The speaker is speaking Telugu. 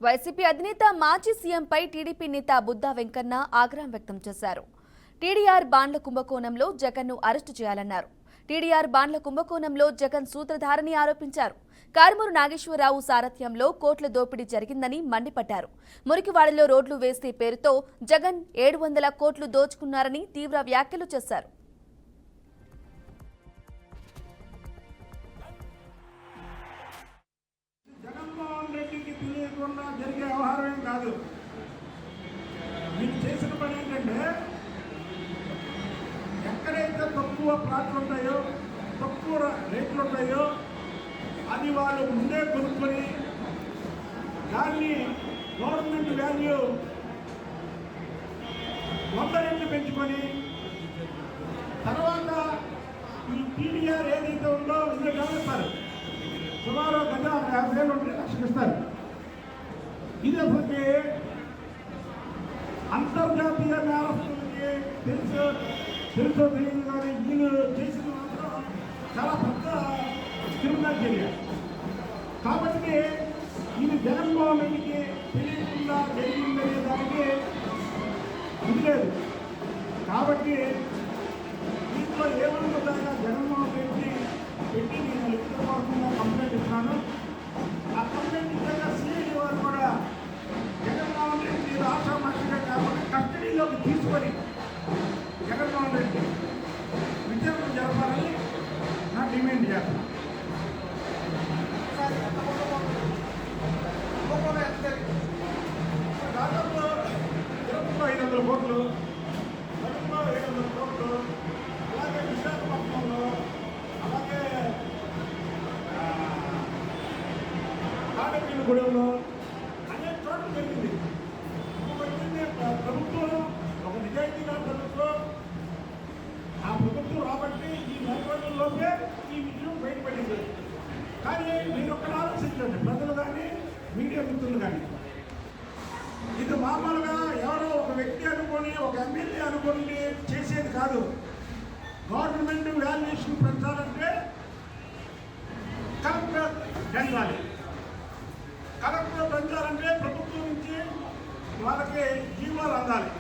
వైసీపీ అధినేత మాజీ సీఎంపై టీడీపీ నేత బుద్దా వెంకన్న ఆగ్రహం వ్యక్తం చేశారు. టీడీఆర్ బాండ్ల కుంభకోణంలో జగన్ను అరెస్టు చేయాలన్నారు. టీడీఆర్ బాండ్ల కుంభకోణంలో జగన్ సూత్రధారని ఆరోపించారు. కారుమూరు నాగేశ్వరరావు సారథ్యంలో కోట్ల దోపిడీ జరిగిందని మండిపడ్డారు. మురికివాడలో రోడ్లు వేసే పేరుతో జగన్ 700 కోట్లు దోచుకున్నారని తీవ్ర వ్యాఖ్యలు చేశారు. జరిగే వ్యవహారం కాదు. మీరు చేసిన పని ఏంటంటే ఎక్కడైతే తక్కువ ప్లాట్లు ఉంటాయో, తక్కువ రేట్లు ఉంటాయో అది వాళ్ళు ముందే కొనుక్కొని దాన్ని గవర్నమెంట్ వాల్యూ 100 రెట్లు పెంచుకొని తర్వాత ఈ టీడీఆర్ ఏదైతే ఉందో ఇందులో గమనిస్తారు. సుమారు గత 50,000 ఉంటే లక్షిస్తారు. ఇది అసలుకి అంతర్జాతీయ నేరస్తులకి తెలుసో తెలియదు కానీ వీళ్ళు చేసిన మాత్రం చాలా పెద్ద క్రిమినల్ చర్య. కాబట్టి ఇది జగన్మోహన్ రెడ్డికి తెలియకుండా జరిగిందనే దానికి ఇది లేదు. కాబట్టి దీంట్లో ఏమనుకుంటాగా జగన్మోహన్ రెడ్డి పెట్టి నేను లిఖితపూర్వకంగా కంప్లైంట్ ఇస్తున్నాను. ఆ కంప్లైంట్ ఇచ్చాక సిఐడి వారు కూడా జగన్మోహన్ రెడ్డి రాష్ట్ర మంత్రిగా కాకుండా కస్టడీలోకి తీసుకొని జగన్మోహన్ రెడ్డి విచారణ జరపాలని నా డిమాండ్ చేస్తాను. దాదాపు తిరుపతిలో 500 కోట్లు, కడపలో 700 కోట్లు, అలాగే విశాఖపట్నంలో, అలాగే గూడెంలో అనేక చోట్ల జరిగింది. ప్రభుత్వం ఒక నిజాయితీగా ప్రభుత్వం ఆ ప్రభుత్వం రాబట్టి ఈ 4 రోజుల్లోపే ఈ విషయం బయటపడింది. కానీ మీరు ఒక్కడ ఆలోచించండి, ప్రజలు కానీ మీడియా మిత్రులు కానీ, ఇది మామూలుగా ఎవరో ఒక వ్యక్తి అనుకొని ఒక ఎమ్మెల్యే అనుకొని చేసేది కాదు. గవర్నమెంట్ వాల్యుయేషన్ పెంచాలంటే కలెక్టర్ పెంచాలి. కలెక్టర్ పెంచాలంటే ప్రభుత్వం నుంచి వాళ్ళకి జీవాలు అందాలి.